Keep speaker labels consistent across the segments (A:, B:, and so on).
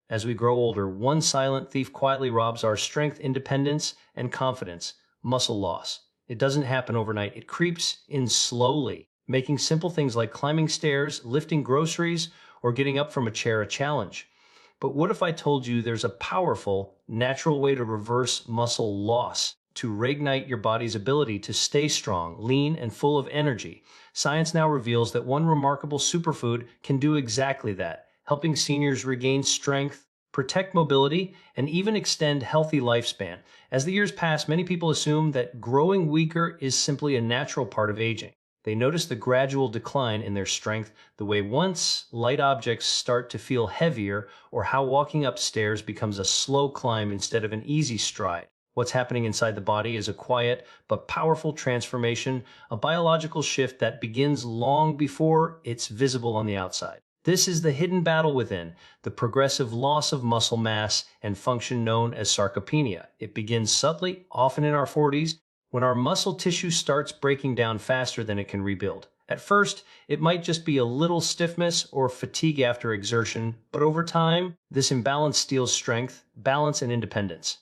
A: As we grow older, one silent thief quietly robs our strength, independence, and confidence: muscle loss. It doesn't happen overnight, it creeps in slowly, making simple things like climbing stairs, lifting groceries, or getting up from a chair a challenge. But what if I told you there's a powerful, natural way to reverse muscle loss, to reignite your body's ability to stay strong, lean, and full of energy? Science now reveals that one remarkable superfood can do exactly that, helping seniors regain strength, protect mobility, and even extend healthy lifespan. As the years pass, many people assume that growing weaker is simply a natural part of aging. They notice the gradual decline in their strength, the way once light objects start to feel heavier, or how walking upstairs becomes a slow climb instead of an easy stride. What's happening inside the body is a quiet but powerful transformation, a biological shift that begins long before it's visible on the outside. This is the hidden battle within, the progressive loss of muscle mass and function known as sarcopenia. It begins subtly, often in our 40s, when our muscle tissue starts breaking down faster than it can rebuild. At first, it might just be a little stiffness or fatigue after exertion, but over time, this imbalance steals strength, balance, and independence.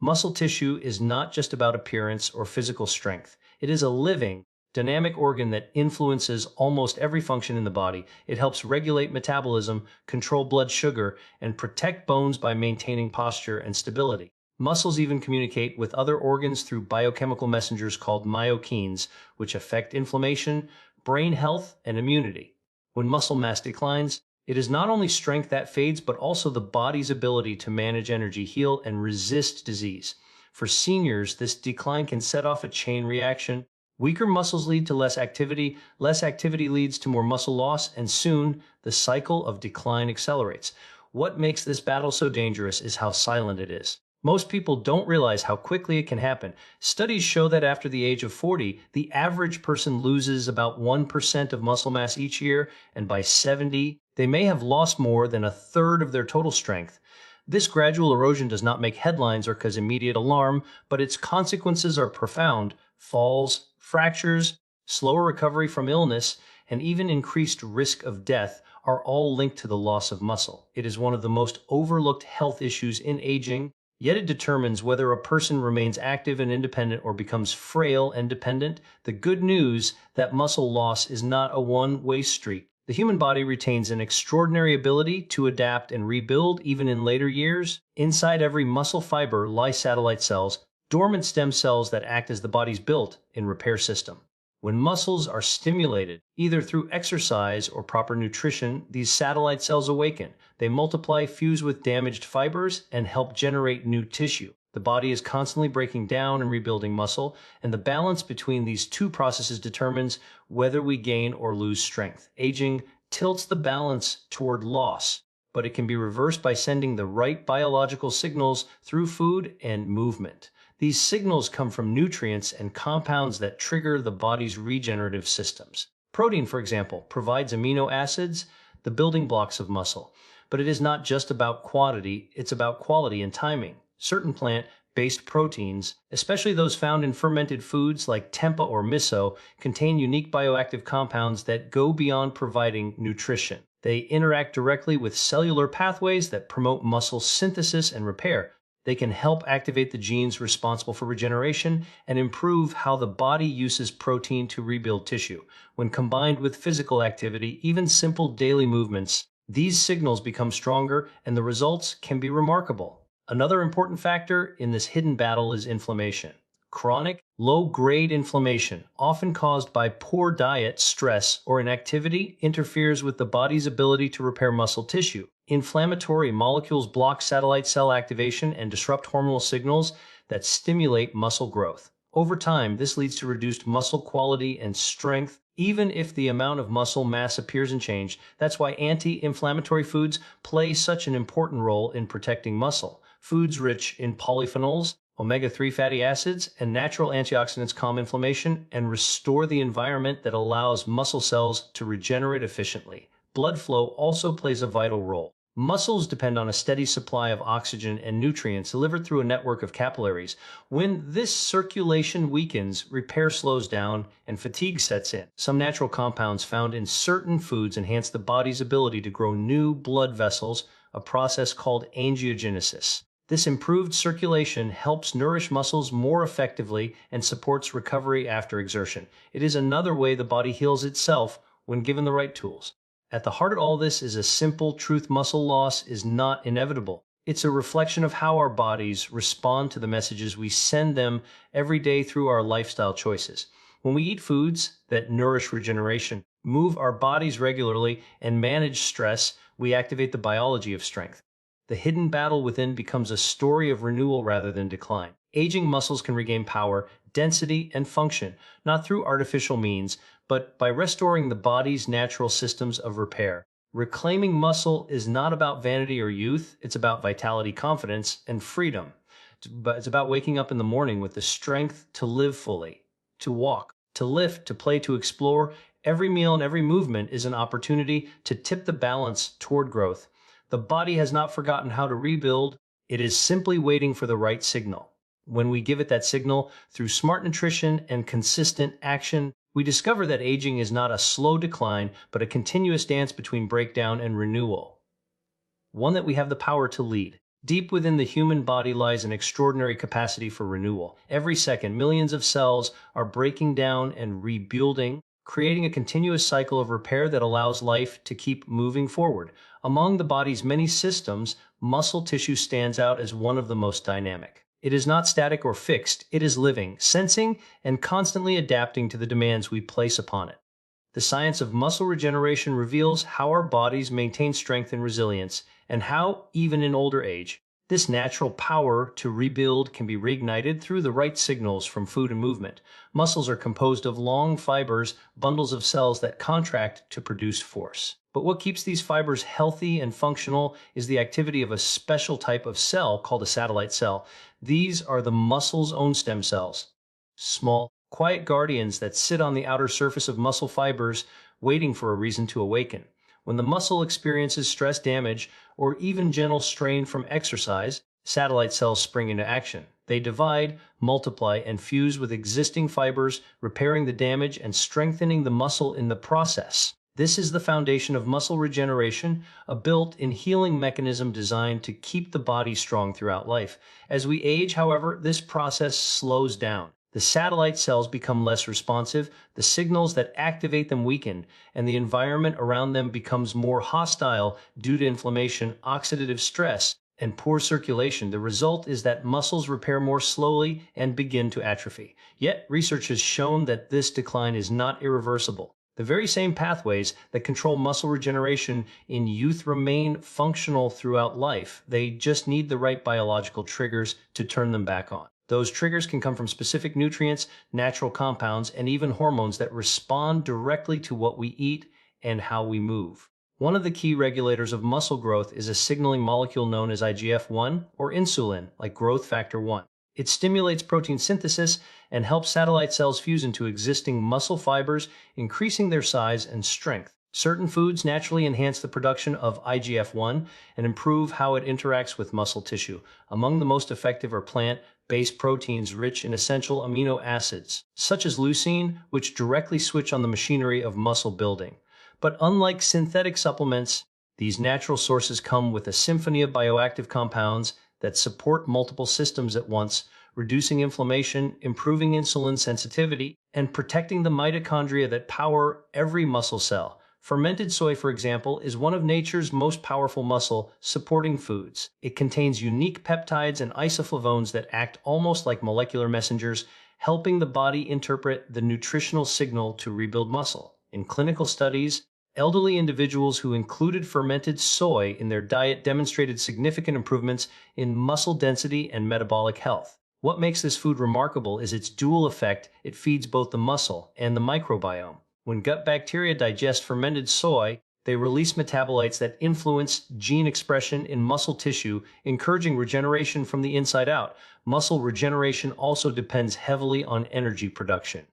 A: Muscle tissue is not just about appearance or physical strength. It is a living, dynamic organ that influences almost every function in the body. It helps regulate metabolism, control blood sugar, and protect bones by maintaining posture and stability. Muscles even communicate with other organs through biochemical messengers called myokines, which affect inflammation, brain health, and immunity. When muscle mass declines, it is not only strength that fades, but also the body's ability to manage energy, heal, and resist disease. For seniors, this decline can set off a chain reaction. Weaker muscles lead to less activity leads to more muscle loss, and soon the cycle of decline accelerates. What makes this battle so dangerous is how silent it is. Most people don't realize how quickly it can happen. Studies show that after the age of 40, the average person loses about 1% of muscle mass each year, and by 70, they may have lost more than a third of their total strength. This gradual erosion does not make headlines or cause immediate alarm, but its consequences are profound. Falls, fractures, slower recovery from illness, and even increased risk of death are all linked to the loss of muscle. It is one of the most overlooked health issues in aging, yet it determines whether a person remains active and independent or becomes frail and dependent. The good news that muscle loss is not a one-way street. The human body retains an extraordinary ability to adapt and rebuild even in later years. Inside every muscle fiber lie satellite cells, dormant stem cells that act as the body's built-in repair system. When muscles are stimulated, either through exercise or proper nutrition, these satellite cells awaken. They multiply, fuse with damaged fibers, and help generate new tissue. The body is constantly breaking down and rebuilding muscle, and the balance between these two processes determines whether we gain or lose strength. Aging tilts the balance toward loss, but it can be reversed by sending the right biological signals through food and movement. These signals come from nutrients and compounds that trigger the body's regenerative systems. Protein, for example, provides amino acids, the building blocks of muscle. But it is not just about quantity, it's about quality and timing. Certain plant-based proteins, especially those found in fermented foods like tempeh or miso, contain unique bioactive compounds that go beyond providing nutrition. They interact directly with cellular pathways that promote muscle synthesis and repair. They can help activate the genes responsible for regeneration and improve how the body uses protein to rebuild tissue. When combined with physical activity, even simple daily movements, these signals become stronger and the results can be remarkable. Another important factor in this hidden battle is inflammation. Chronic, low-grade inflammation, often caused by poor diet, stress, or inactivity, interferes with the body's ability to repair muscle tissue. Inflammatory molecules block satellite cell activation and disrupt hormonal signals that stimulate muscle growth. Over time, this leads to reduced muscle quality and strength, even if the amount of muscle mass appears unchanged. That's why anti-inflammatory foods play such an important role in protecting muscle. Foods rich in polyphenols, omega-3 fatty acids, and natural antioxidants calm inflammation and restore the environment that allows muscle cells to regenerate efficiently. Blood flow also plays a vital role. Muscles depend on a steady supply of oxygen and nutrients delivered through a network of capillaries. When this circulation weakens, repair slows down and fatigue sets in. Some natural compounds found in certain foods enhance the body's ability to grow new blood vessels, a process called angiogenesis. This improved circulation helps nourish muscles more effectively and supports recovery after exertion. It is another way the body heals itself when given the right tools. At the heart of all this is a simple truth: muscle loss is not inevitable. It's a reflection of how our bodies respond to the messages we send them every day through our lifestyle choices. When we eat foods that nourish regeneration, move our bodies regularly, and manage stress, we activate the biology of strength. The hidden battle within becomes a story of renewal rather than decline. Aging muscles can regain power, density, and function, not through artificial means, but by restoring the body's natural systems of repair. Reclaiming muscle is not about vanity or youth, it's about vitality, confidence, and freedom. It's about waking up in the morning with the strength to live fully, to walk, to lift, to play, to explore. Every meal and every movement is an opportunity to tip the balance toward growth. The body has not forgotten how to rebuild, it is simply waiting for the right signal. When we give it that signal through smart nutrition and consistent action, we discover that aging is not a slow decline, but a continuous dance between breakdown and renewal. One that we have the power to lead. Deep within the human body lies an extraordinary capacity for renewal. Every second, millions of cells are breaking down and rebuilding, creating a continuous cycle of repair that allows life to keep moving forward. Among the body's many systems, muscle tissue stands out as one of the most dynamic. It is not static or fixed, it is living, sensing, and constantly adapting to the demands we place upon it. The science of muscle regeneration reveals how our bodies maintain strength and resilience, and how, even in older age, this natural power to rebuild can be reignited through the right signals from food and movement. Muscles are composed of long fibers, bundles of cells that contract to produce force. But what keeps these fibers healthy and functional is the activity of a special type of cell called a satellite cell. These are the muscle's own stem cells. Small, quiet guardians that sit on the outer surface of muscle fibers, waiting for a reason to awaken. When the muscle experiences stress, damage, or even gentle strain from exercise, satellite cells spring into action. They divide, multiply, and fuse with existing fibers, repairing the damage and strengthening the muscle in the process. This is the foundation of muscle regeneration, a built-in healing mechanism designed to keep the body strong throughout life. As we age, however, this process slows down. The satellite cells become less responsive, the signals that activate them weaken, and the environment around them becomes more hostile due to inflammation, oxidative stress, and poor circulation. The result is that muscles repair more slowly and begin to atrophy. Yet, research has shown that this decline is not irreversible. The very same pathways that control muscle regeneration in youth remain functional throughout life. They just need the right biological triggers to turn them back on. Those triggers can come from specific nutrients, natural compounds, and even hormones that respond directly to what we eat and how we move. One of the key regulators of muscle growth is a signaling molecule known as IGF-1 or insulin, like growth factor 1. It stimulates protein synthesis and helps satellite cells fuse into existing muscle fibers, increasing their size and strength. Certain foods naturally enhance the production of IGF-1 and improve how it interacts with muscle tissue. Among the most effective are plant-based proteins rich in essential amino acids, such as leucine, which directly switch on the machinery of muscle building. But unlike synthetic supplements, these natural sources come with a symphony of bioactive compounds that support multiple systems at once, reducing inflammation, improving insulin sensitivity, and protecting the mitochondria that power every muscle cell. Fermented soy, for example, is one of nature's most powerful muscle-supporting foods. It contains unique peptides and isoflavones that act almost like molecular messengers, helping the body interpret the nutritional signal to rebuild muscle. In clinical studies, elderly individuals who included fermented soy in their diet demonstrated significant improvements in muscle density and metabolic health. What makes this food remarkable is its dual effect. It feeds both the muscle and the microbiome. When gut bacteria digest fermented soy, they release metabolites that influence gene expression in muscle tissue, encouraging regeneration from the inside out. Muscle regeneration also depends heavily on energy production.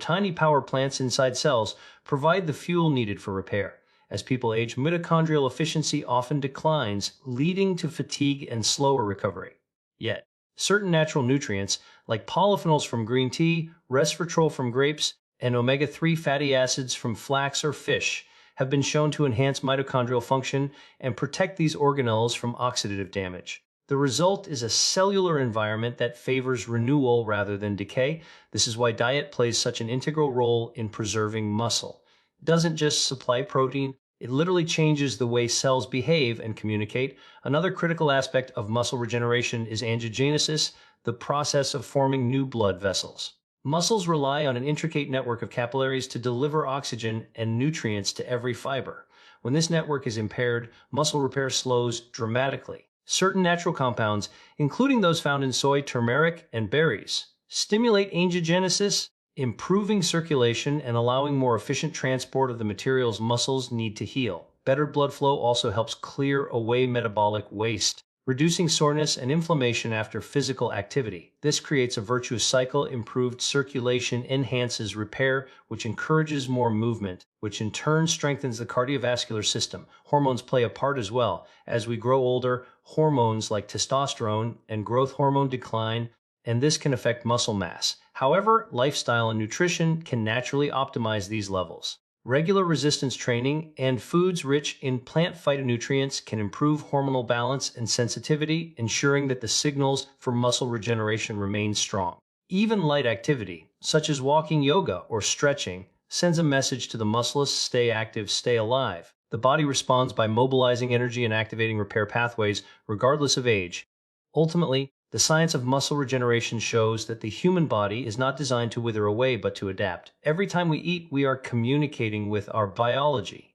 A: Tiny power plants inside cells provide the fuel needed for repair. As people age, mitochondrial efficiency often declines, leading to fatigue and slower recovery. Yet, certain natural nutrients, like polyphenols from green tea, resveratrol from grapes, and omega-3 fatty acids from flax or fish, have been shown to enhance mitochondrial function and protect these organelles from oxidative damage. The result is a cellular environment that favors renewal rather than decay. This is why diet plays such an integral role in preserving muscle. It doesn't just supply protein, it literally changes the way cells behave and communicate. Another critical aspect of muscle regeneration is angiogenesis, the process of forming new blood vessels. Muscles rely on an intricate network of capillaries to deliver oxygen and nutrients to every fiber. When this network is impaired, muscle repair slows dramatically. Certain natural compounds, including those found in soy, turmeric, and berries, stimulate angiogenesis, improving circulation and allowing more efficient transport of the materials muscles need to heal. Better blood flow also helps clear away metabolic waste, reducing soreness and inflammation after physical activity. This creates a virtuous cycle. Improved circulation enhances repair, which encourages more movement, which in turn strengthens the cardiovascular system. Hormones play a part as well. As we grow older, hormones like testosterone and growth hormone decline, and this can affect muscle mass. However, lifestyle and nutrition can naturally optimize these levels. Regular resistance training and foods rich in plant phytonutrients can improve hormonal balance and sensitivity, ensuring that the signals for muscle regeneration remain strong. Even light activity, such as walking, yoga, or stretching, sends a message to the muscles: stay active, stay alive. The body responds by mobilizing energy and activating repair pathways, regardless of age. Ultimately, the science of muscle regeneration shows that the human body is not designed to wither away but to adapt. Every time we eat, we are communicating with our biology.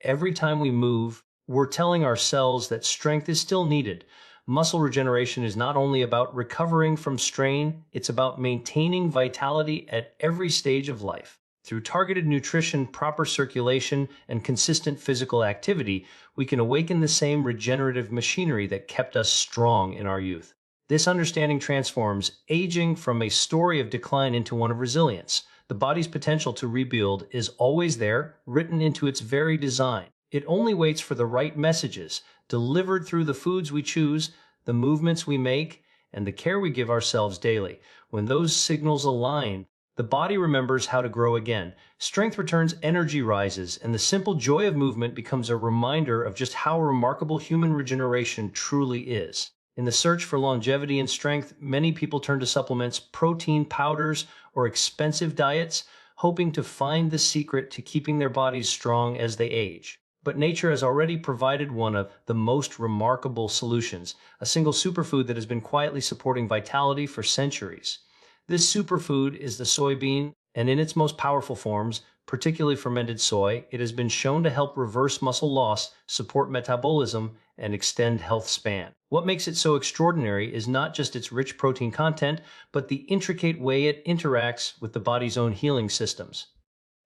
A: Every time we move, we're telling our cells that strength is still needed. Muscle regeneration is not only about recovering from strain, it's about maintaining vitality at every stage of life. Through targeted nutrition, proper circulation, and consistent physical activity, we can awaken the same regenerative machinery that kept us strong in our youth. This understanding transforms aging from a story of decline into one of resilience. The body's potential to rebuild is always there, written into its very design. It only waits for the right messages, delivered through the foods we choose, the movements we make, and the care we give ourselves daily. When those signals align, the body remembers how to grow again. Strength returns, energy rises, and the simple joy of movement becomes a reminder of just how remarkable human regeneration truly is. In the search for longevity and strength, many people turn to supplements, protein powders, or expensive diets, hoping to find the secret to keeping their bodies strong as they age. But nature has already provided one of the most remarkable solutions, a single superfood that has been quietly supporting vitality for centuries. This superfood is the soybean, and in its most powerful forms, particularly fermented soy, it has been shown to help reverse muscle loss, support metabolism, and extend health span. What makes it so extraordinary is not just its rich protein content, but the intricate way it interacts with the body's own healing systems.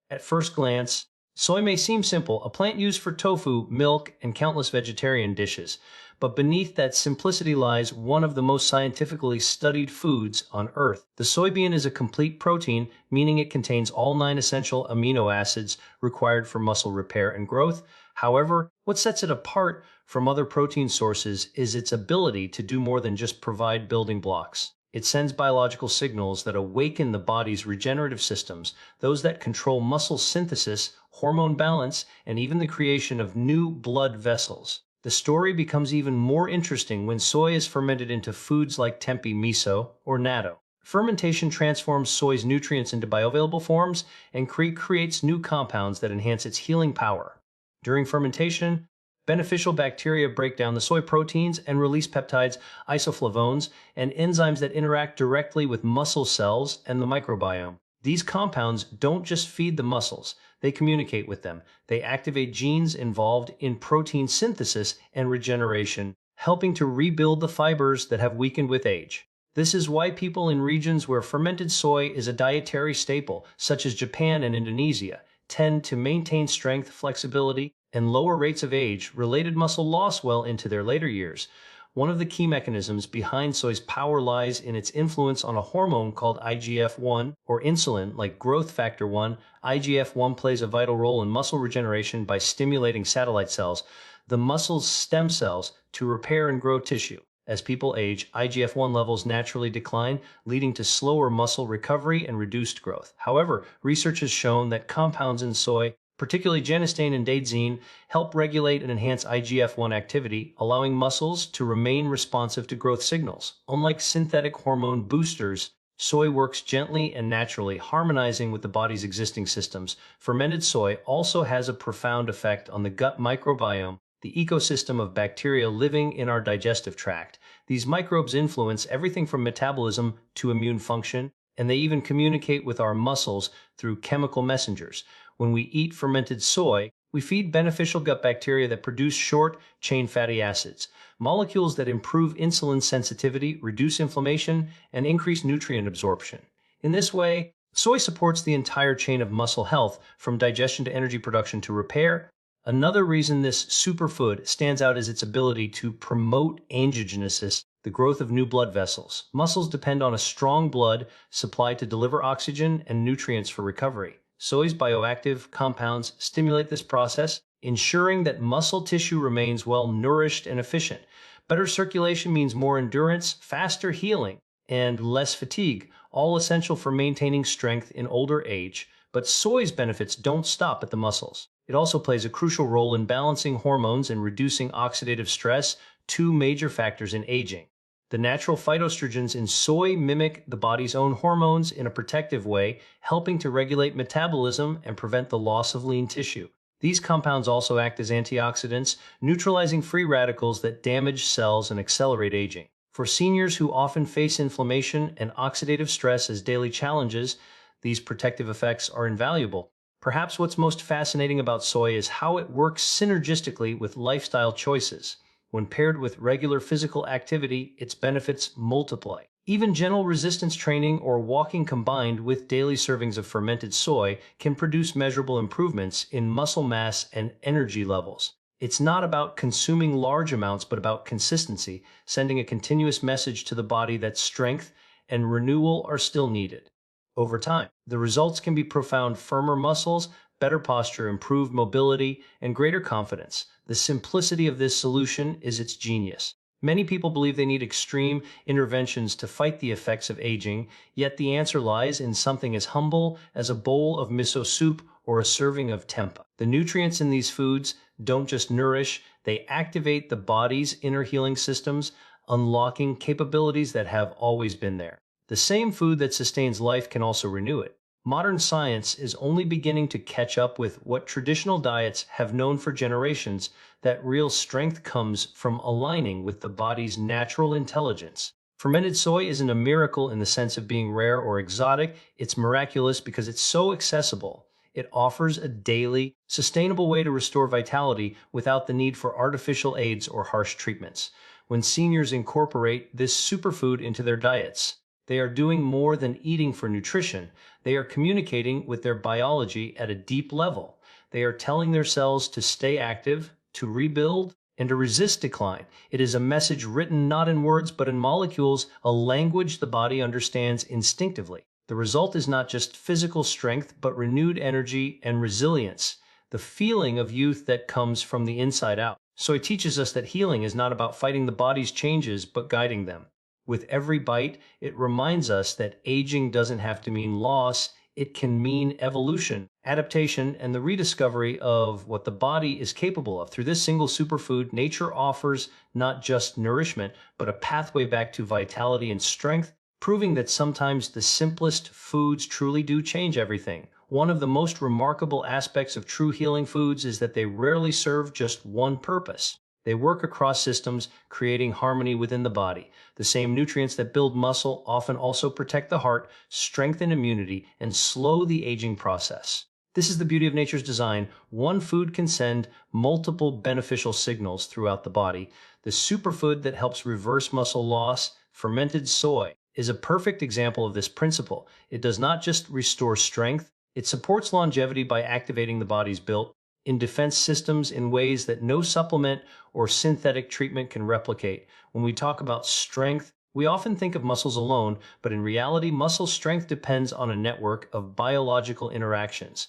A: At first glance, soy may seem simple, a plant used for tofu, milk, and countless vegetarian dishes. But beneath that simplicity lies one of the most scientifically studied foods on Earth. The soybean is a complete protein, meaning it contains all 9 essential amino acids required for muscle repair and growth. However, what sets it apart from other protein sources is its ability to do more than just provide building blocks. It sends biological signals that awaken the body's regenerative systems, those that control muscle synthesis, hormone balance, and even the creation of new blood vessels. The story becomes even more interesting when soy is fermented into foods like tempeh miso or natto. Fermentation transforms soy's nutrients into bioavailable forms and creates new compounds that enhance its healing power. During fermentation, beneficial bacteria break down the soy proteins and release peptides, isoflavones, and enzymes that interact directly with muscle cells and the microbiome. These compounds don't just feed the muscles, they communicate with them. They activate genes involved in protein synthesis and regeneration, helping to rebuild the fibers that have weakened with age. This is why people in regions where fermented soy is a dietary staple, such as Japan and Indonesia, tend to maintain strength, flexibility, and lower rates of age-related muscle loss well into their later years. One of the key mechanisms behind soy's power lies in its influence on a hormone called IGF-1, or insulin, like growth factor 1. IGF-1 plays a vital role in muscle regeneration by stimulating satellite cells, the muscle's stem cells, to repair and grow tissue. As people age, IGF-1 levels naturally decline, leading to slower muscle recovery and reduced growth. However, research has shown that compounds in soy particularly genistein and daidzein, help regulate and enhance IGF-1 activity, allowing muscles to remain responsive to growth signals. Unlike synthetic hormone boosters, soy works gently and naturally, harmonizing with the body's existing systems. Fermented soy also has a profound effect on the gut microbiome, the ecosystem of bacteria living in our digestive tract. These microbes influence everything from metabolism to immune function, and they even communicate with our muscles through chemical messengers. When we eat fermented soy, we feed beneficial gut bacteria that produce short-chain fatty acids, molecules that improve insulin sensitivity, reduce inflammation, and increase nutrient absorption. In this way, soy supports the entire chain of muscle health, from digestion to energy production to repair. Another reason this superfood stands out is its ability to promote angiogenesis, the growth of new blood vessels. Muscles depend on a strong blood supply to deliver oxygen and nutrients for recovery. Soy's bioactive compounds stimulate this process, ensuring that muscle tissue remains well nourished and efficient. Better circulation means more endurance, faster healing, and less fatigue, all essential for maintaining strength in older age. But soy's benefits don't stop at the muscles. It also plays a crucial role in balancing hormones and reducing oxidative stress, two major factors in aging. The natural phytoestrogens in soy mimic the body's own hormones in a protective way, helping to regulate metabolism and prevent the loss of lean tissue. These compounds also act as antioxidants, neutralizing free radicals that damage cells and accelerate aging. For seniors who often face inflammation and oxidative stress as daily challenges, these protective effects are invaluable. Perhaps what's most fascinating about soy is how it works synergistically with lifestyle choices. When paired with regular physical activity, its benefits multiply. Even gentle resistance training or walking combined with daily servings of fermented soy can produce measurable improvements in muscle mass and energy levels. It's not about consuming large amounts, but about consistency, sending a continuous message to the body that strength and renewal are still needed. Over time, the results can be profound: firmer muscles, better posture, improved mobility, and greater confidence. The simplicity of this solution is its genius. Many people believe they need extreme interventions to fight the effects of aging, yet the answer lies in something as humble as a bowl of miso soup or a serving of tempeh. The nutrients in these foods don't just nourish, they activate the body's inner healing systems, unlocking capabilities that have always been there. The same food that sustains life can also renew it. Modern science is only beginning to catch up with what traditional diets have known for generations, that real strength comes from aligning with the body's natural intelligence. Fermented soy isn't a miracle in the sense of being rare or exotic, it's miraculous because it's so accessible. It offers a daily, sustainable way to restore vitality without the need for artificial aids or harsh treatments. When seniors incorporate this superfood into their diets, they are doing more than eating for nutrition. They are communicating with their biology at a deep level. They are telling their cells to stay active, to rebuild, and to resist decline. It is a message written not in words but in molecules, a language the body understands instinctively. The result is not just physical strength but renewed energy and resilience, the feeling of youth that comes from the inside out. So it teaches us that healing is not about fighting the body's changes but guiding them. With every bite, it reminds us that aging doesn't have to mean loss. It can mean evolution, adaptation, and the rediscovery of what the body is capable of. Through this single superfood, nature offers not just nourishment, but a pathway back to vitality and strength, proving that sometimes the simplest foods truly do change everything. One of the most remarkable aspects of true healing foods is that they rarely serve just one purpose. They work across systems, creating harmony within the body. The same nutrients that build muscle often also protect the heart, strengthen immunity, and slow the aging process. This is the beauty of nature's design. One food can send multiple beneficial signals throughout the body. The superfood that helps reverse muscle loss, fermented soy, is a perfect example of this principle. It does not just restore strength, it supports longevity by activating the body's built-in defense systems in ways that no supplement or synthetic treatment can replicate. When we talk about strength, we often think of muscles alone, but in reality, muscle strength depends on a network of biological interactions.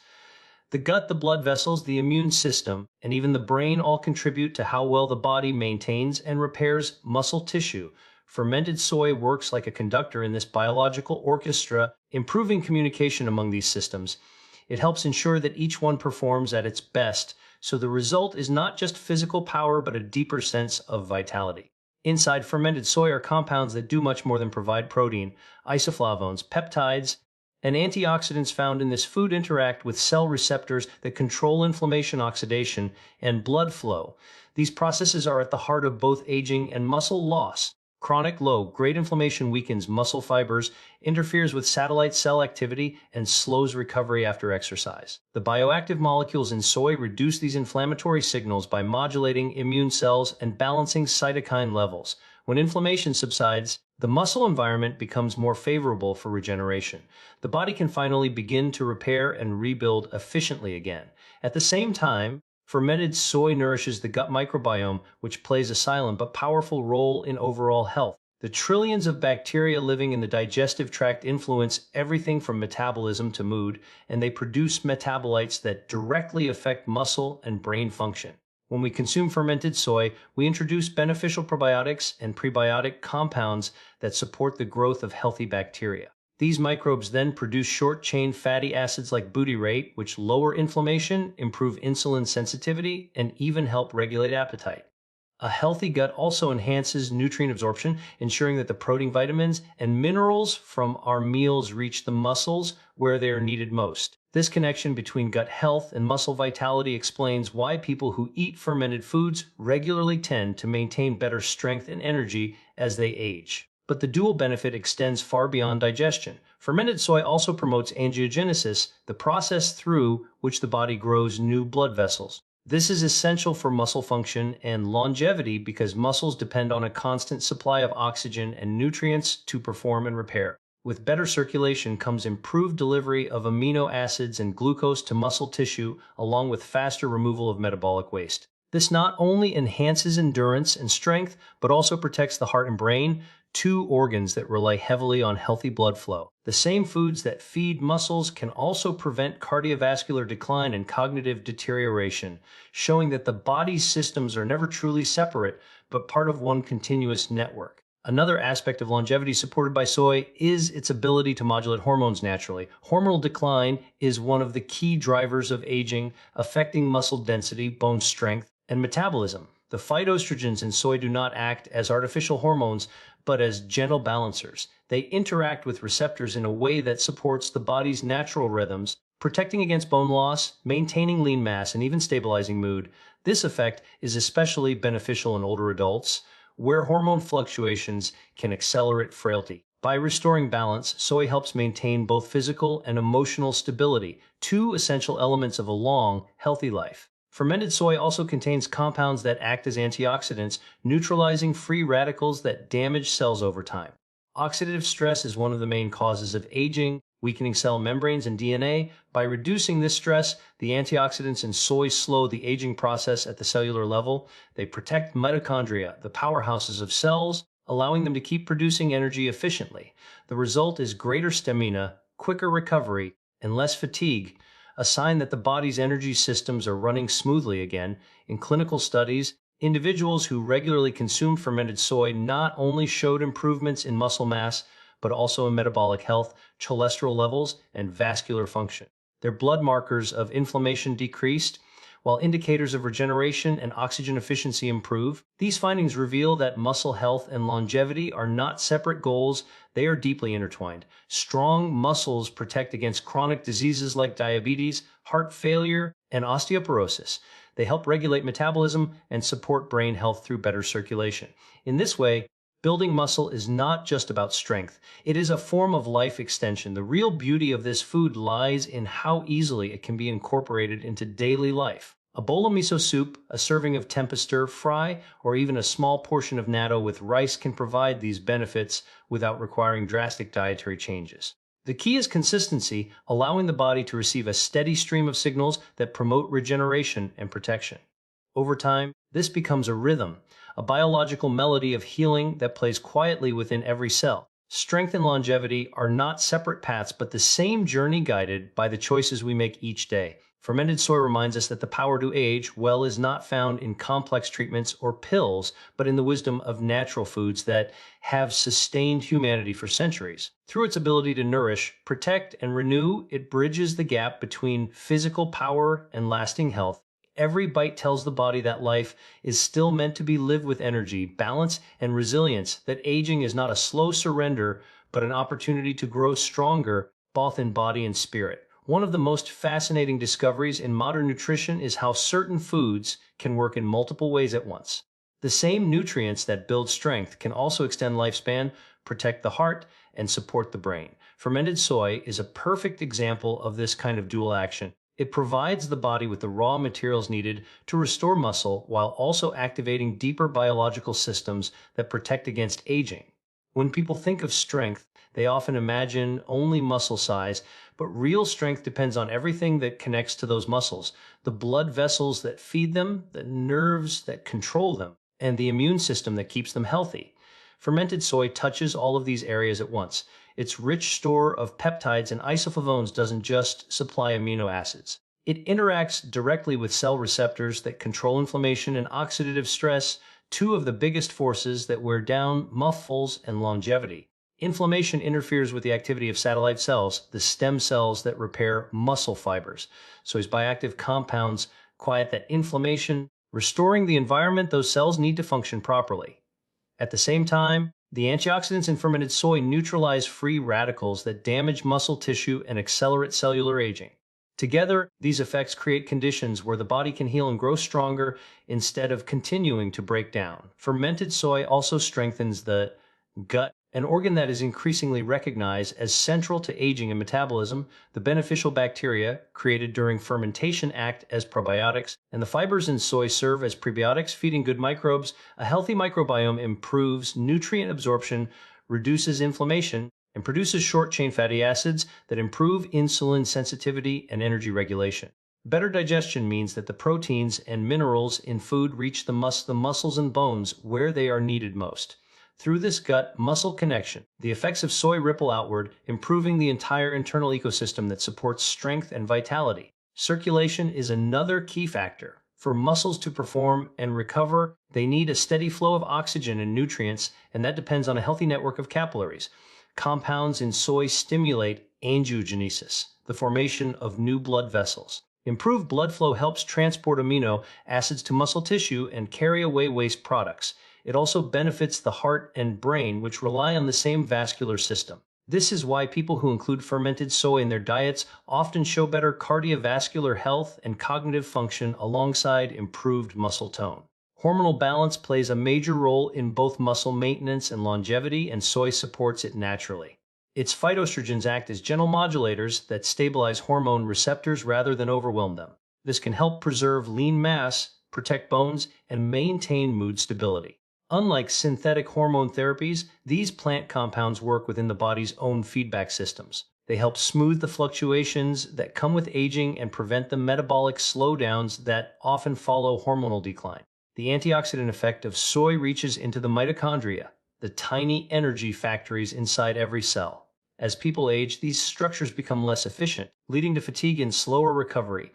A: The gut, the blood vessels, the immune system, and even the brain all contribute to how well the body maintains and repairs muscle tissue. Fermented soy works like a conductor in this biological orchestra, improving communication among these systems. It helps ensure that each one performs at its best, so the result is not just physical power but a deeper sense of vitality. Inside fermented soy are compounds that do much more than provide protein. Isoflavones, peptides, and antioxidants found in this food interact with cell receptors that control inflammation, oxidation, and blood flow. These processes are at the heart of both aging and muscle loss. Chronic low-grade inflammation weakens muscle fibers, interferes with satellite cell activity, and slows recovery after exercise. The bioactive molecules in soy reduce these inflammatory signals by modulating immune cells and balancing cytokine levels. When inflammation subsides, the muscle environment becomes more favorable for regeneration. The body can finally begin to repair and rebuild efficiently again. At the same time, fermented soy nourishes the gut microbiome, which plays a silent but powerful role in overall health. The trillions of bacteria living in the digestive tract influence everything from metabolism to mood, and they produce metabolites that directly affect muscle and brain function. When we consume fermented soy, we introduce beneficial probiotics and prebiotic compounds that support the growth of healthy bacteria. These microbes then produce short-chain fatty acids like butyrate, which lower inflammation, improve insulin sensitivity, and even help regulate appetite. A healthy gut also enhances nutrient absorption, ensuring that the protein, vitamins, and minerals from our meals reach the muscles where they are needed most. This connection between gut health and muscle vitality explains why people who eat fermented foods regularly tend to maintain better strength and energy as they age. But the dual benefit extends far beyond digestion. Fermented soy also promotes angiogenesis, the process through which the body grows new blood vessels. This is essential for muscle function and longevity because muscles depend on a constant supply of oxygen and nutrients to perform and repair. With better circulation comes improved delivery of amino acids and glucose to muscle tissue, along with faster removal of metabolic waste. This not only enhances endurance and strength, but also protects the heart and brain, two organs that rely heavily on healthy blood flow. The same foods that feed muscles can also prevent cardiovascular decline and cognitive deterioration, showing that the body's systems are never truly separate, but part of one continuous network. Another aspect of longevity supported by soy is its ability to modulate hormones naturally. Hormonal decline is one of the key drivers of aging, affecting muscle density, bone strength, and metabolism. The phytoestrogens in soy do not act as artificial hormones, but as gentle balancers. They interact with receptors in a way that supports the body's natural rhythms, protecting against bone loss, maintaining lean mass, and even stabilizing mood. This effect is especially beneficial in older adults, where hormone fluctuations can accelerate frailty. By restoring balance, soy helps maintain both physical and emotional stability, two essential elements of a long, healthy life. Fermented soy also contains compounds that act as antioxidants, neutralizing free radicals that damage cells over time. Oxidative stress is one of the main causes of aging, weakening cell membranes and DNA. By reducing this stress, the antioxidants in soy slow the aging process at the cellular level. They protect mitochondria, the powerhouses of cells, allowing them to keep producing energy efficiently. The result is greater stamina, quicker recovery, and less fatigue, a sign that the body's energy systems are running smoothly again. In clinical studies, individuals who regularly consumed fermented soy not only showed improvements in muscle mass, but also in metabolic health, cholesterol levels, and vascular function. Their blood markers of inflammation decreased, while indicators of regeneration and oxygen efficiency improve. These findings reveal that muscle health and longevity are not separate goals, they are deeply intertwined. Strong muscles protect against chronic diseases like diabetes, heart failure, and osteoporosis. They help regulate metabolism and support brain health through better circulation. In this way, building muscle is not just about strength. It is a form of life extension. The real beauty of this food lies in how easily it can be incorporated into daily life. A bowl of miso soup, a serving of tempeh stir fry, or even a small portion of natto with rice can provide these benefits without requiring drastic dietary changes. The key is consistency, allowing the body to receive a steady stream of signals that promote regeneration and protection. Over time, this becomes a rhythm, a biological melody of healing that plays quietly within every cell. Strength and longevity are not separate paths, but the same journey guided by the choices we make each day. Fermented soy reminds us that the power to age well is not found in complex treatments or pills, but in the wisdom of natural foods that have sustained humanity for centuries. Through its ability to nourish, protect, and renew, it bridges the gap between physical power and lasting health. Every bite tells the body that life is still meant to be lived with energy, balance, and resilience, that aging is not a slow surrender, but an opportunity to grow stronger, both in body and spirit. One of the most fascinating discoveries in modern nutrition is how certain foods can work in multiple ways at once. The same nutrients that build strength can also extend lifespan, protect the heart, and support the brain. Fermented soy is a perfect example of this kind of dual action. It provides the body with the raw materials needed to restore muscle while also activating deeper biological systems that protect against aging. When people think of strength, they often imagine only muscle size, but real strength depends on everything that connects to those muscles: the blood vessels that feed them, the nerves that control them, and the immune system that keeps them healthy. Fermented soy touches all of these areas at once. Its rich store of peptides and isoflavones doesn't just supply amino acids. It interacts directly with cell receptors that control inflammation and oxidative stress, two of the biggest forces that wear down muscles and longevity. Inflammation interferes with the activity of satellite cells, the stem cells that repair muscle fibers. Soy's bioactive compounds quiet that inflammation, restoring the environment those cells need to function properly. At the same time, the antioxidants in fermented soy neutralize free radicals that damage muscle tissue and accelerate cellular aging. Together, these effects create conditions where the body can heal and grow stronger instead of continuing to break down. Fermented soy also strengthens the gut, an organ that is increasingly recognized as central to aging and metabolism. The beneficial bacteria created during fermentation act as probiotics, and the fibers in soy serve as prebiotics, feeding good microbes. A healthy microbiome improves nutrient absorption, reduces inflammation, and produces short-chain fatty acids that improve insulin sensitivity and energy regulation. Better digestion means that the proteins and minerals in food reach the muscles and bones where they are needed most. Through this gut-muscle connection, the effects of soy ripple outward, improving the entire internal ecosystem that supports strength and vitality. Circulation is another key factor. For muscles to perform and recover, they need a steady flow of oxygen and nutrients, and that depends on a healthy network of capillaries. Compounds in soy stimulate angiogenesis, the formation of new blood vessels. Improved blood flow helps transport amino acids to muscle tissue and carry away waste products. It also benefits the heart and brain, which rely on the same vascular system. This is why people who include fermented soy in their diets often show better cardiovascular health and cognitive function alongside improved muscle tone. Hormonal balance plays a major role in both muscle maintenance and longevity, and soy supports it naturally. Its phytoestrogens act as gentle modulators that stabilize hormone receptors rather than overwhelm them. This can help preserve lean mass, protect bones, and maintain mood stability. Unlike synthetic hormone therapies, these plant compounds work within the body's own feedback systems. They help smooth the fluctuations that come with aging and prevent the metabolic slowdowns that often follow hormonal decline. The antioxidant effect of soy reaches into the mitochondria, the tiny energy factories inside every cell. As people age, these structures become less efficient, leading to fatigue and slower recovery.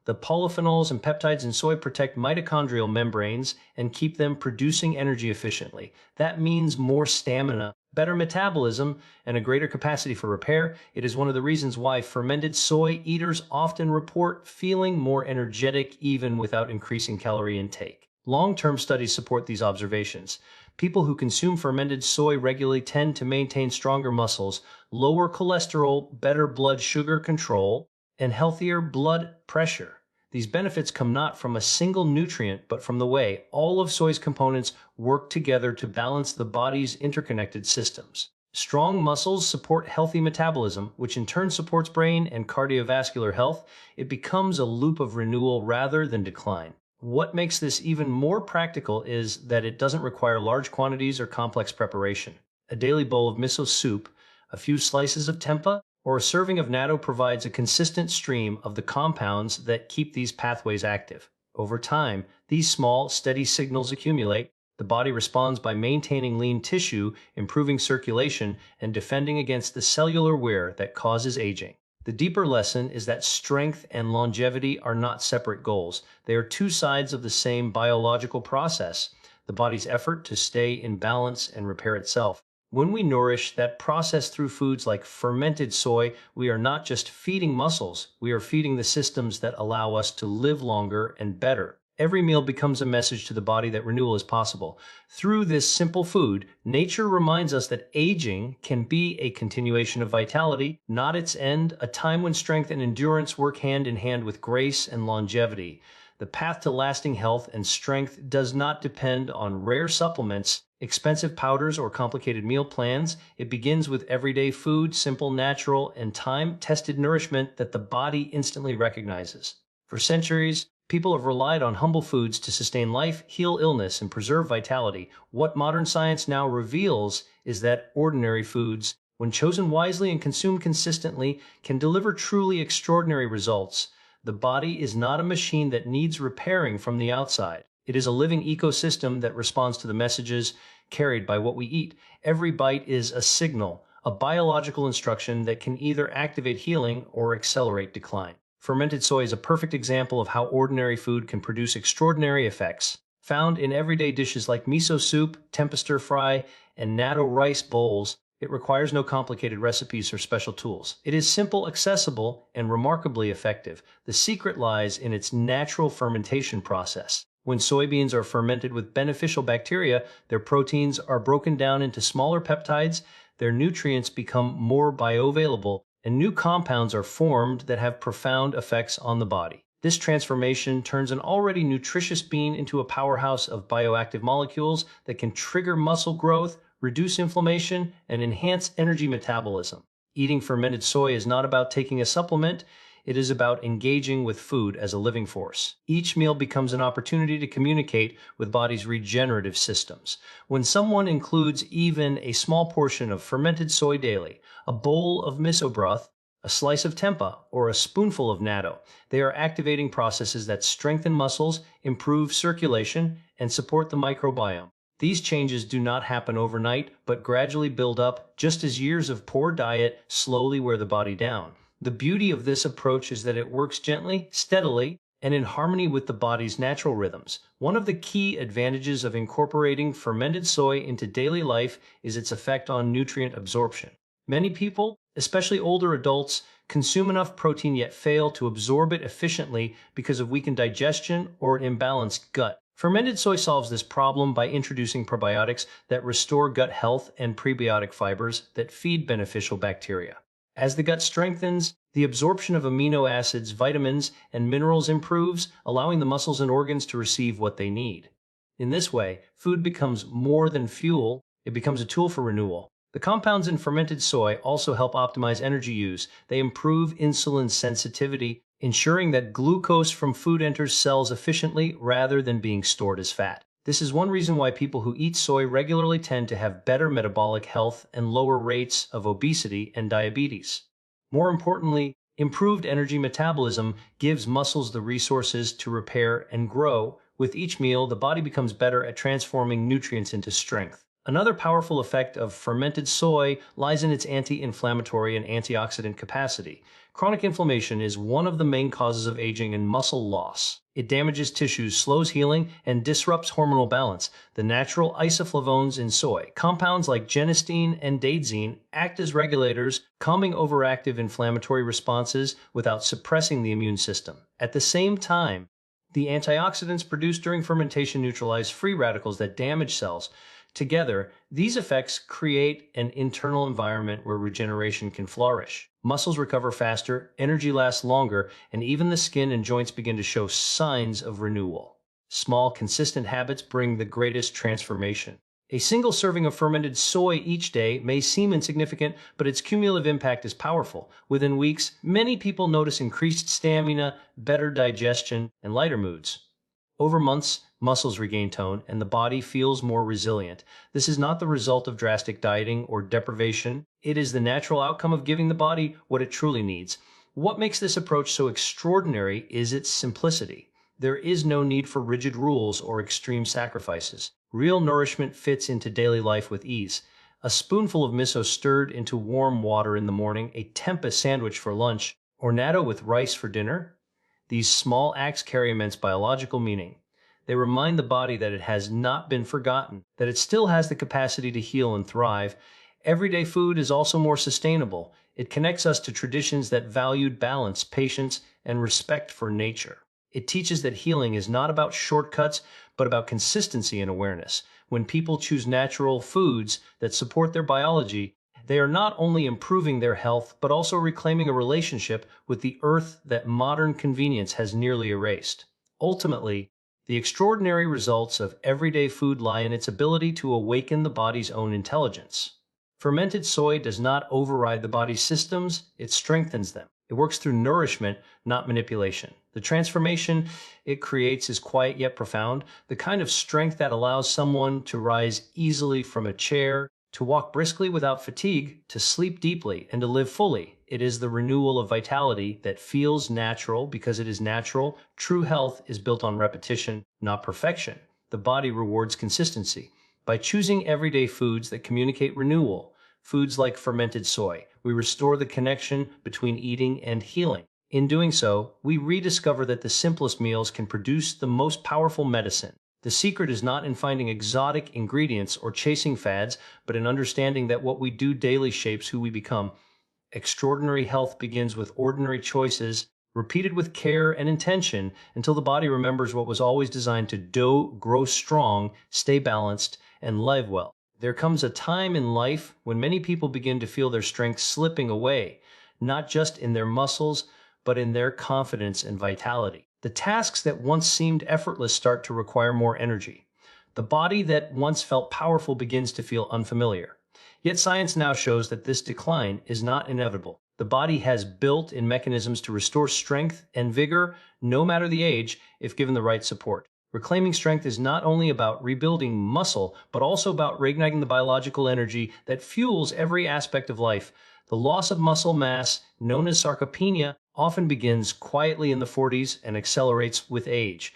A: The polyphenols and peptides in soy protect mitochondrial membranes and keep them producing energy efficiently. That means more stamina, better metabolism, and a greater capacity for repair. It is one of the reasons why fermented soy eaters often report feeling more energetic even without increasing calorie intake. Long-term studies support these observations. People who consume fermented soy regularly tend to maintain stronger muscles, lower cholesterol, better blood sugar control, and healthier blood pressure. These benefits come not from a single nutrient, but from the way all of soy's components work together to balance the body's interconnected systems. Strong muscles support healthy metabolism, which in turn supports brain and cardiovascular health. It becomes a loop of renewal rather than decline. What makes this even more practical is that it doesn't require large quantities or complex preparation. A daily bowl of miso soup, a few slices of tempeh, or a serving of natto provides a consistent stream of the compounds that keep these pathways active. Over time, these small, steady signals accumulate. The body responds by maintaining lean tissue, improving circulation, and defending against the cellular wear that causes aging. The deeper lesson is that strength and longevity are not separate goals. They are two sides of the same biological process, the body's effort to stay in balance and repair itself. When we nourish that process through foods like fermented soy, we are not just feeding muscles, we are feeding the systems that allow us to live longer and better. Every meal becomes a message to the body that renewal is possible. Through this simple food, nature reminds us that aging can be a continuation of vitality, not its end, a time when strength and endurance work hand in hand with grace and longevity. The path to lasting health and strength does not depend on rare supplements, expensive powders, or complicated meal plans. It begins with everyday food, simple, natural, and time-tested nourishment that the body instantly recognizes. For centuries, people have relied on humble foods to sustain life, heal illness, and preserve vitality. What modern science now reveals is that ordinary foods, when chosen wisely and consumed consistently, can deliver truly extraordinary results. The body is not a machine that needs repairing from the outside. It is a living ecosystem that responds to the messages carried by what we eat. Every bite is a signal, a biological instruction that can either activate healing or accelerate decline. Fermented soy is a perfect example of how ordinary food can produce extraordinary effects. Found in everyday dishes like miso soup, tempeh stir-fry, and natto rice bowls, it requires no complicated recipes or special tools. It is simple, accessible, and remarkably effective. The secret lies in its natural fermentation process. When soybeans are fermented with beneficial bacteria, their proteins are broken down into smaller peptides, their nutrients become more bioavailable, and new compounds are formed that have profound effects on the body. This transformation turns an already nutritious bean into a powerhouse of bioactive molecules that can trigger muscle growth, reduce inflammation, and enhance energy metabolism. Eating fermented soy is not about taking a supplement, it is about engaging with food as a living force. Each meal becomes an opportunity to communicate with body's regenerative systems. When someone includes even a small portion of fermented soy daily, a bowl of miso broth, a slice of tempeh, or a spoonful of natto, they are activating processes that strengthen muscles, improve circulation, and support the microbiome. These changes do not happen overnight, but gradually build up, just as years of poor diet slowly wear the body down. The beauty of this approach is that it works gently, steadily, and in harmony with the body's natural rhythms. One of the key advantages of incorporating fermented soy into daily life is its effect on nutrient absorption. Many people, especially older adults, consume enough protein yet fail to absorb it efficiently because of weakened digestion or an imbalanced gut. Fermented soy solves this problem by introducing probiotics that restore gut health and prebiotic fibers that feed beneficial bacteria. As the gut strengthens, the absorption of amino acids, vitamins, and minerals improves, allowing the muscles and organs to receive what they need. In this way, food becomes more than fuel, it becomes a tool for renewal. The compounds in fermented soy also help optimize energy use. They improve insulin sensitivity, ensuring that glucose from food enters cells efficiently rather than being stored as fat. This is one reason why people who eat soy regularly tend to have better metabolic health and lower rates of obesity and diabetes. More importantly, improved energy metabolism gives muscles the resources to repair and grow. With each meal, the body becomes better at transforming nutrients into strength. Another powerful effect of fermented soy lies in its anti-inflammatory and antioxidant capacity. Chronic inflammation is one of the main causes of aging and muscle loss. It damages tissues, slows healing, and disrupts hormonal balance. The natural isoflavones in soy, compounds like genistein and daidzein, act as regulators, calming overactive inflammatory responses without suppressing the immune system. At the same time, the antioxidants produced during fermentation neutralize free radicals that damage cells. Together, these effects create an internal environment where regeneration can flourish. Muscles recover faster, energy lasts longer, and even the skin and joints begin to show signs of renewal. Small, consistent habits bring the greatest transformation. A single serving of fermented soy each day may seem insignificant, but its cumulative impact is powerful. Within weeks, many people notice increased stamina, better digestion, and lighter moods. Over months, muscles regain tone, and the body feels more resilient. This is not the result of drastic dieting or deprivation. It is the natural outcome of giving the body what it truly needs. What makes this approach so extraordinary is its simplicity. There is no need for rigid rules or extreme sacrifices. Real nourishment fits into daily life with ease. A spoonful of miso stirred into warm water in the morning, a tempeh sandwich for lunch, or natto with rice for dinner? These small acts carry immense biological meaning. They remind the body that it has not been forgotten, that it still has the capacity to heal and thrive. Everyday food is also more sustainable. It connects us to traditions that valued balance, patience, and respect for nature. It teaches that healing is not about shortcuts, but about consistency and awareness. When people choose natural foods that support their biology, they are not only improving their health, but also reclaiming a relationship with the earth that modern convenience has nearly erased. Ultimately, the extraordinary results of everyday food lie in its ability to awaken the body's own intelligence. Fermented soy does not override the body's systems, it strengthens them. It works through nourishment, not manipulation. The transformation it creates is quiet yet profound, the kind of strength that allows someone to rise easily from a chair, to walk briskly without fatigue, to sleep deeply, and to live fully. It is the renewal of vitality that feels natural because it is natural. True health is built on repetition, not perfection. The body rewards consistency. By choosing everyday foods that communicate renewal, foods like fermented soy, we restore the connection between eating and healing. In doing so, we rediscover that the simplest meals can produce the most powerful medicine. The secret is not in finding exotic ingredients or chasing fads, but in understanding that what we do daily shapes who we become. Extraordinary health begins with ordinary choices, repeated with care and intention until the body remembers what was always designed to grow strong, stay balanced, and live well. There comes a time in life when many people begin to feel their strength slipping away, not just in their muscles, but in their confidence and vitality. The tasks that once seemed effortless start to require more energy. The body that once felt powerful begins to feel unfamiliar. Yet science now shows that this decline is not inevitable. The body has built-in mechanisms to restore strength and vigor, no matter the age, if given the right support. Reclaiming strength is not only about rebuilding muscle, but also about reigniting the biological energy that fuels every aspect of life. The loss of muscle mass, known as sarcopenia, often begins quietly in the 40s and accelerates with age.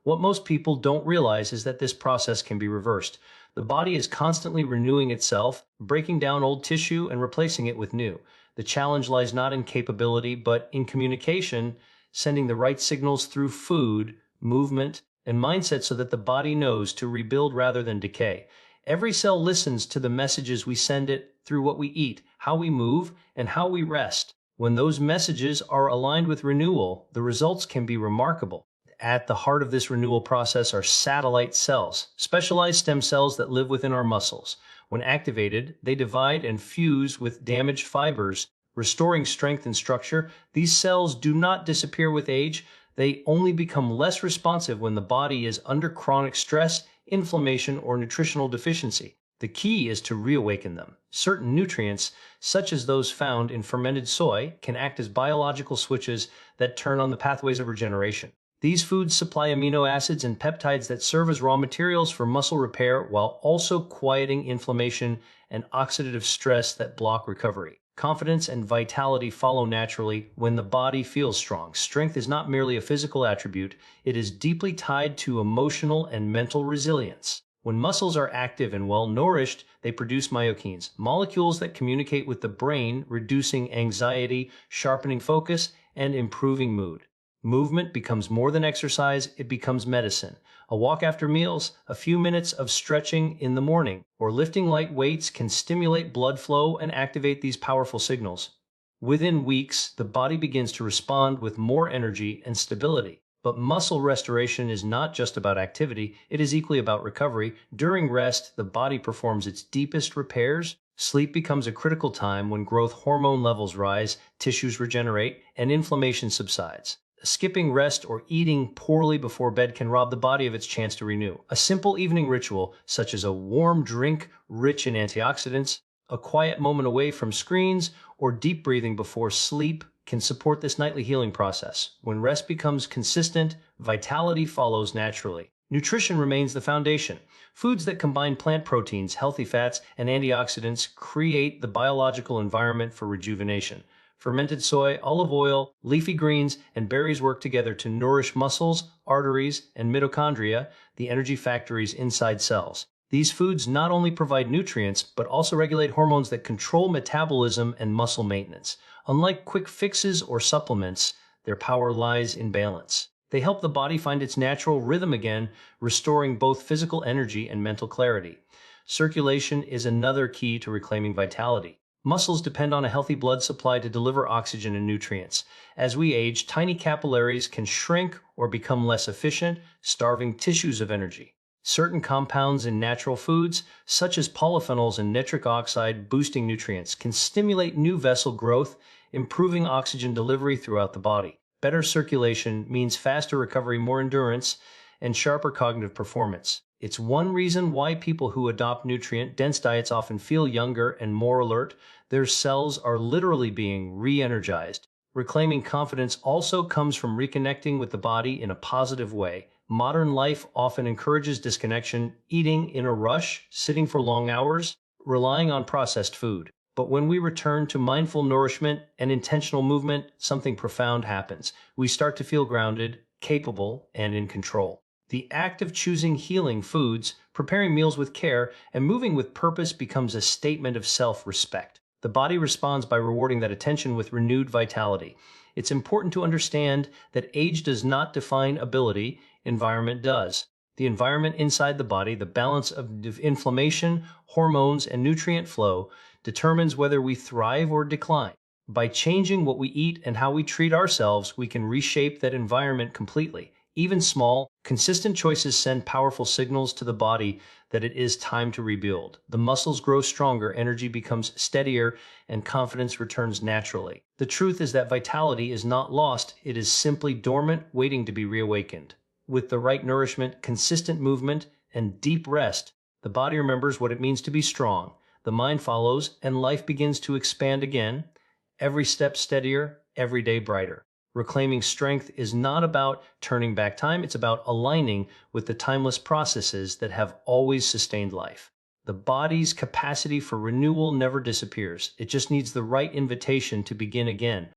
A: What most people don't realize is that this process can be reversed. The body is constantly renewing itself, breaking down old tissue and replacing it with new. The challenge lies not in capability, but in communication, sending the right signals through food, movement, and mindset so that the body knows to rebuild rather than decay. Every cell listens to the messages we send it through what we eat, how we move, and how we rest. When those messages are aligned with renewal, the results can be remarkable. At the heart of this renewal process are satellite cells, specialized stem cells that live within our muscles. When activated, they divide and fuse with damaged fibers, restoring strength and structure. These cells do not disappear with age. They only become less responsive when the body is under chronic stress, inflammation, or nutritional deficiency. The key is to reawaken them. Certain nutrients, such as those found in fermented soy, can act as biological switches that turn on the pathways of regeneration. These foods supply amino acids and peptides that serve as raw materials for muscle repair while also quieting inflammation and oxidative stress that block recovery. Confidence and vitality follow naturally when the body feels strong. Strength is not merely a physical attribute, it is deeply tied to emotional and mental resilience. When muscles are active and well nourished, they produce myokines, molecules that communicate with the brain, reducing anxiety, sharpening focus, and improving mood. Movement becomes more than exercise, it becomes medicine. A walk after meals, a few minutes of stretching in the morning, or lifting light weights can stimulate blood flow and activate these powerful signals. Within weeks, the body begins to respond with more energy and stability. But muscle restoration is not just about activity, it is equally about recovery. During rest, the body performs its deepest repairs. Sleep becomes a critical time when growth hormone levels rise, tissues regenerate, and inflammation subsides. Skipping rest or eating poorly before bed can rob the body of its chance to renew. A simple evening ritual, such as a warm drink rich in antioxidants, a quiet moment away from screens, or deep breathing before sleep, can support this nightly healing process. When rest becomes consistent, vitality follows naturally. Nutrition remains the foundation. Foods that combine plant proteins, healthy fats, and antioxidants create the biological environment for rejuvenation. Fermented soy, olive oil, leafy greens, and berries work together to nourish muscles, arteries, and mitochondria, the energy factories inside cells. These foods not only provide nutrients, but also regulate hormones that control metabolism and muscle maintenance. Unlike quick fixes or supplements, their power lies in balance. They help the body find its natural rhythm again, restoring both physical energy and mental clarity. Circulation is another key to reclaiming vitality. Muscles depend on a healthy blood supply to deliver oxygen and nutrients. As we age, tiny capillaries can shrink or become less efficient, starving tissues of energy. Certain compounds in natural foods, such as polyphenols and nitric oxide boosting nutrients, can stimulate new vessel growth, improving oxygen delivery throughout the body. Better circulation means faster recovery, more endurance, and sharper cognitive performance. It's one reason why people who adopt nutrient-dense diets often feel younger and more alert. Their cells are literally being re-energized. Reclaiming confidence also comes from reconnecting with the body in a positive way. Modern life often encourages disconnection, eating in a rush, sitting for long hours, relying on processed food. But when we return to mindful nourishment and intentional movement, something profound happens. We start to feel grounded, capable, and in control. The act of choosing healing foods, preparing meals with care, and moving with purpose becomes a statement of self-respect. The body responds by rewarding that attention with renewed vitality. It's important to understand that age does not define ability, environment does. The environment inside the body, the balance of inflammation, hormones, and nutrient flow, determines whether we thrive or decline. By changing what we eat and how we treat ourselves, we can reshape that environment completely. Even small, consistent choices send powerful signals to the body that it is time to rebuild. The muscles grow stronger, energy becomes steadier, and confidence returns naturally. The truth is that vitality is not lost, it is simply dormant, waiting to be reawakened. With the right nourishment, consistent movement, and deep rest, the body remembers what it means to be strong. The mind follows, and life begins to expand again. Every step steadier, every day brighter. Reclaiming strength is not about turning back time, it's about aligning with the timeless processes that have always sustained life. The body's capacity for renewal never disappears. It just needs the right invitation to begin again.